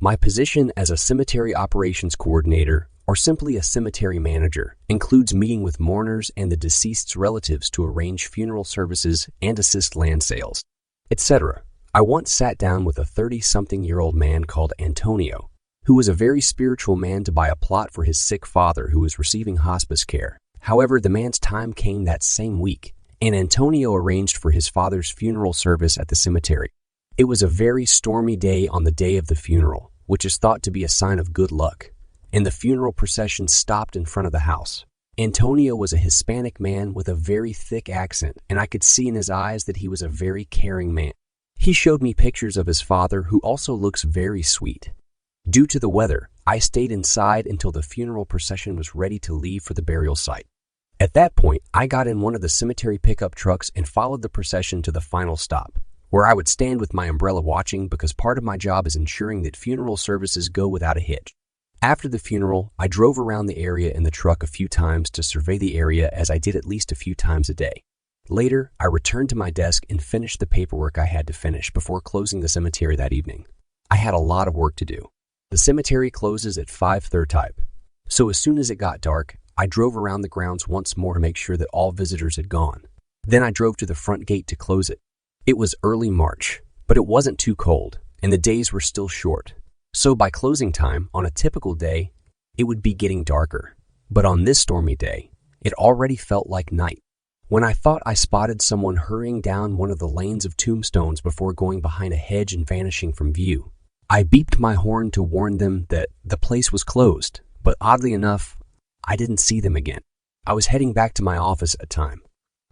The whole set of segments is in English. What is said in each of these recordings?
My position as a cemetery operations coordinator, or simply a cemetery manager, includes meeting with mourners and the deceased's relatives to arrange funeral services and assist land sales, etc. I once sat down with a 30-something-year-old man called Antonio, who was a very spiritual man to buy a plot for his sick father who was receiving hospice care. However, the man's time came that same week, and Antonio arranged for his father's funeral service at the cemetery. It was a very stormy day on the day of the funeral, which is thought to be a sign of good luck, and the funeral procession stopped in front of the house. Antonio was a Hispanic man with a very thick accent, and I could see in his eyes that he was a very caring man. He showed me pictures of his father, who also looks very sweet. Due to the weather, I stayed inside until the funeral procession was ready to leave for the burial site. At that point, I got in one of the cemetery pickup trucks and followed the procession to the final stop, where I would stand with my umbrella watching because part of my job is ensuring that funeral services go without a hitch. After the funeral, I drove around the area in the truck a few times to survey the area, as I did at least a few times a day. Later, I returned to my desk and finished the paperwork I had to finish before closing the cemetery that evening. I had a lot of work to do. The cemetery closes at 5:30, so as soon as it got dark, I drove around the grounds once more to make sure that all visitors had gone. Then I drove to the front gate to close it. It was early March, but it wasn't too cold, and the days were still short. So by closing time, on a typical day, it would be getting darker. But on this stormy day, it already felt like night. When I thought I spotted someone hurrying down one of the lanes of tombstones before going behind a hedge and vanishing from view, I beeped my horn to warn them that the place was closed, but oddly enough, I didn't see them again. I was heading back to my office at the time.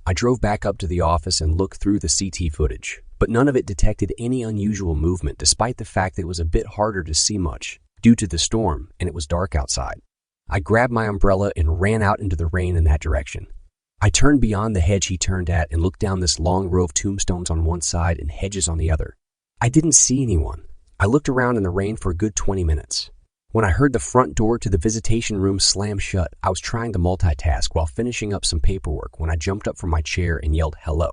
I drove back up to the office and looked through the CT footage, but none of it detected any unusual movement despite the fact that it was a bit harder to see much due to the storm and it was dark outside. I grabbed my umbrella and ran out into the rain in that direction. I turned beyond the hedge he turned at and looked down this long row of tombstones on one side and hedges on the other. I didn't see anyone. I looked around in the rain for a good 20 minutes. When I heard the front door to the visitation room slam shut, I was trying to multitask while finishing up some paperwork when I jumped up from my chair and yelled, "Hello."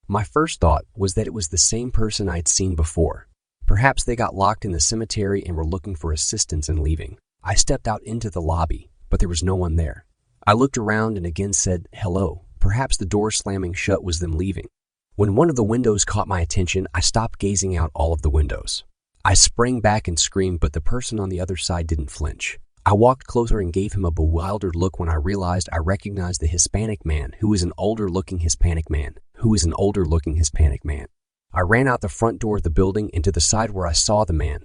My first thought was that it was the same person I had seen before. Perhaps they got locked in the cemetery and were looking for assistance in leaving. I stepped out into the lobby, but there was no one there. I looked around and again said, "Hello." Perhaps the door slamming shut was them leaving. When one of the windows caught my attention, I stopped gazing out all of the windows. I sprang back and screamed, but the person on the other side didn't flinch. I walked closer and gave him a bewildered look when I realized I recognized the Hispanic man who was an older-looking Hispanic man. I ran out the front door of the building and to the side where I saw the man,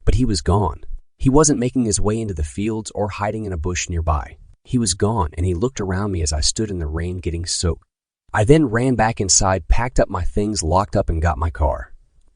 but he was gone. He wasn't making his way into the fields or hiding in a bush nearby. He was gone, and he looked around me as I stood in the rain getting soaked. I then ran back inside, packed up my things, locked up, and got my car.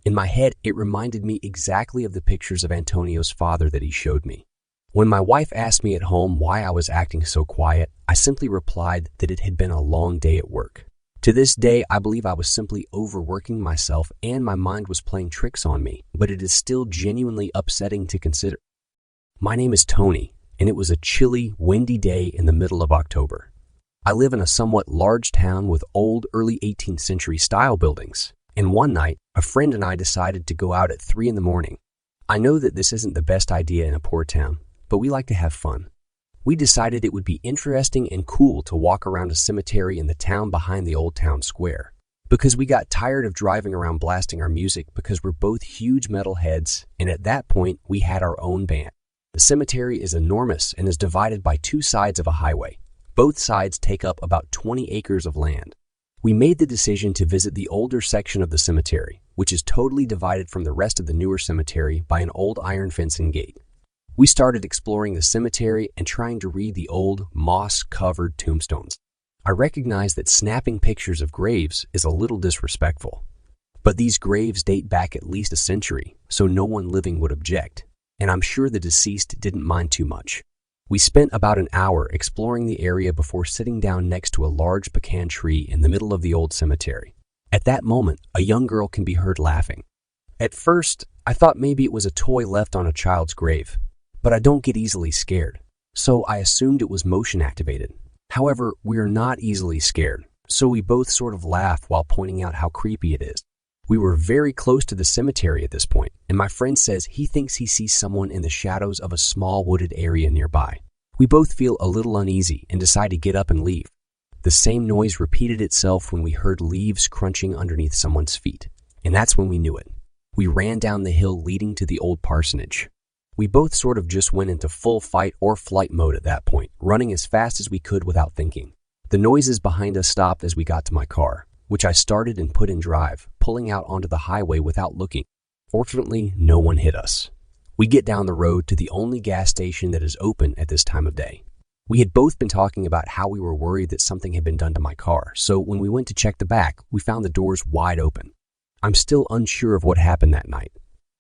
In my head, it reminded me exactly of the pictures of Antonio's father that he showed me. When my wife asked me at home why I was acting so quiet, I simply replied that it had been a long day at work. To this day, I believe I was simply overworking myself and my mind was playing tricks on me, but it is still genuinely upsetting to consider. My name is Tony, and it was a chilly, windy day in the middle of October. I live in a somewhat large town with old, early 18th century style buildings. And one night, a friend and I decided to go out at 3 in the morning. I know that this isn't the best idea in a poor town, but we like to have fun. We decided it would be interesting and cool to walk around a cemetery in the town behind the old town square, because we got tired of driving around blasting our music because we're both huge metalheads, and at that point, we had our own band. The cemetery is enormous and is divided by 2 sides of a highway. Both sides take up about 20 acres of land. We made the decision to visit the older section of the cemetery, which is totally divided from the rest of the newer cemetery by an old iron fencing gate. We started exploring the cemetery and trying to read the old, moss-covered tombstones. I recognize that snapping pictures of graves is a little disrespectful, but these graves date back at least a century, so no one living would object, and I'm sure the deceased didn't mind too much. We spent about an hour exploring the area before sitting down next to a large pecan tree in the middle of the old cemetery. At that moment, a young girl can be heard laughing. At first, I thought maybe it was a toy left on a child's grave, but I don't get easily scared, so I assumed it was motion activated. However, we are not easily scared, so we both sort of laugh while pointing out how creepy it is. We were very close to the cemetery at this point, and my friend says he thinks he sees someone in the shadows of a small wooded area nearby. We both feel a little uneasy and decide to get up and leave. The same noise repeated itself when we heard leaves crunching underneath someone's feet, and that's when we knew it. We ran down the hill leading to the old parsonage. We both sort of just went into full fight or flight mode at that point, running as fast as we could without thinking. The noises behind us stopped as we got to my car, which I started and put in drive, pulling out onto the highway without looking. Fortunately, no one hit us. We get down the road to the only gas station that is open at this time of day. We had both been talking about how we were worried that something had been done to my car, so when we went to check the back, we found the doors wide open. I'm still unsure of what happened that night.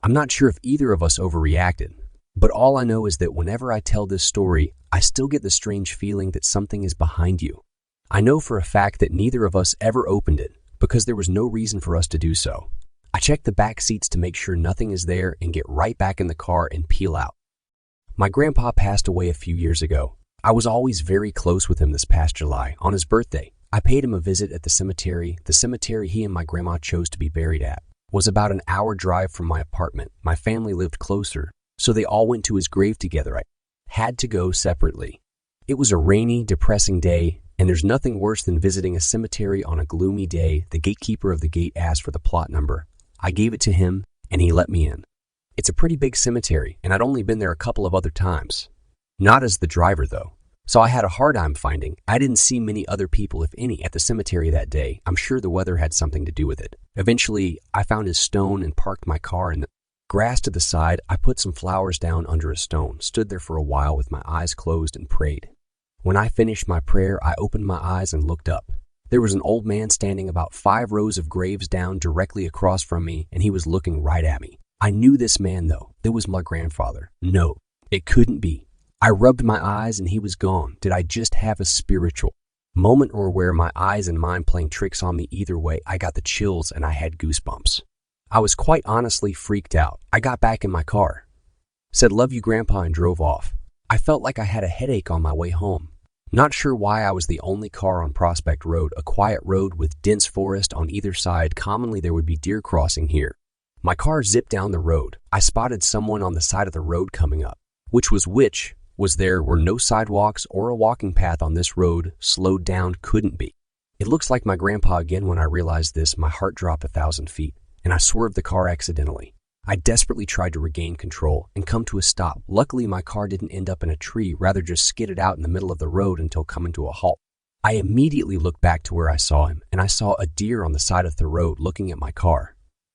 I'm not sure if either of us overreacted, but all I know is that whenever I tell this story, I still get the strange feeling that something is behind you. I know for a fact that neither of us ever opened it because there was no reason for us to do so. I check the back seats to make sure nothing is there and get right back in the car and peel out. My grandpa passed away a few years ago. I was always very close with him this past July. On his birthday, I paid him a visit at the cemetery. The cemetery he and my grandma chose to be buried at was about an hour drive from my apartment. My family lived closer, so they all went to his grave together. I had to go separately. It was a rainy, depressing day, and there's nothing worse than visiting a cemetery on a gloomy day. The gatekeeper of the gate asked for the plot number. I gave it to him, and he let me in. It's a pretty big cemetery, and I'd only been there a couple of other times. Not as the driver, though. So I had a hard time finding. I didn't see many other people, if any, at the cemetery that day. I'm sure the weather had something to do with it. Eventually, I found his stone and parked my car in the grass to the side. I put some flowers down under a stone, stood there for a while with my eyes closed and prayed. When I finished my prayer, I opened my eyes and looked up. There was an old man standing about 5 rows of graves down directly across from me, and he was looking right at me. I knew this man, though. It was my grandfather. No, it couldn't be. I rubbed my eyes and he was gone. Did I just have a spiritual moment, or were my eyes and mind playing tricks on me? Either way, I got the chills and I had goosebumps. I was quite honestly freaked out. I got back in my car, said "Love you, Grandpa," and drove off. I felt like I had a headache on my way home. Not sure why I was the only car on Prospect Road, a quiet road with dense forest on either side. Commonly there would be deer crossing here. My car zipped down the road. I spotted someone on the side of the road coming up. Which there were no sidewalks or a walking path on this road. Slowed down, couldn't be. It looks like my grandpa again. When I realized this, my heart dropped 1,000 feet, and I swerved the car accidentally. I desperately tried to regain control and come to a stop. Luckily, my car didn't end up in a tree, rather just skidded out in the middle of the road until coming to a halt. I immediately looked back to where I saw him, and I saw a deer on the side of the road looking at my car.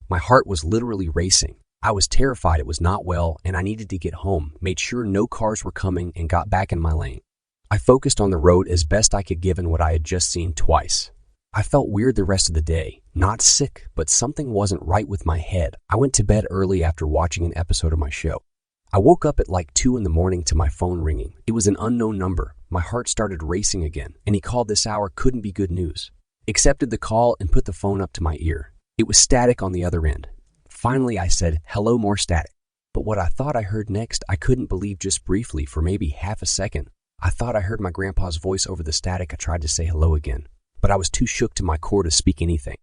My heart was literally racing. I was terrified it was not well, and I needed to get home, made sure no cars were coming, and got back in my lane. I focused on the road as best I could given what I had just seen twice. I felt weird the rest of the day. Not sick, but something wasn't right with my head. I went to bed early after watching an episode of my show. I woke up at like 2 in the morning to my phone ringing. It was an unknown number. My heart started racing again, and he called this hour. Couldn't be good news. Accepted the call and put the phone up to my ear. It was static on the other end. Finally, I said, "Hello," more static. But what I thought I heard next, I couldn't believe. Just briefly, for maybe half a second, I thought I heard my grandpa's voice over the static. I tried to say hello again, but I was too shook to my core to speak anything.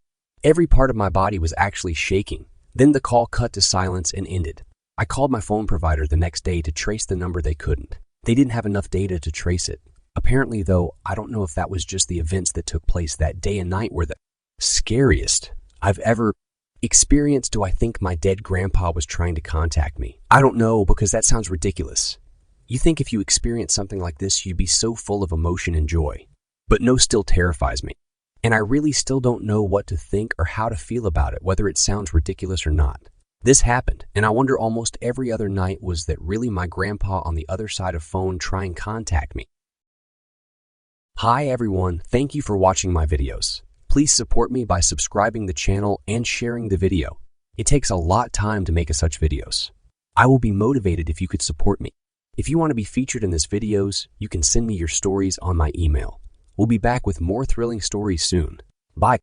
Every part of my body was actually shaking. Then the call cut to silence and ended. I called my phone provider the next day to trace the number. They couldn't. They didn't have enough data to trace it. Apparently, though, I don't know if that was just the events that took place that day and night were the scariest I've ever experienced. Do I think my dead grandpa was trying to contact me? I don't know, because that sounds ridiculous. You think if you experience something like this, you'd be so full of emotion and joy. But no, still terrifies me. And I really still don't know what to think or how to feel about it, whether it sounds ridiculous or not. This happened, and I wonder almost every other night, was that really my grandpa on the other side of phone trying to contact me? Hi everyone, thank you for watching my videos. Please support me by subscribing the channel and sharing the video. It takes a lot of time to make such videos. I will be motivated if you could support me. If you want to be featured in this videos, you can send me your stories on my email. We'll be back with more thrilling stories soon. Bye.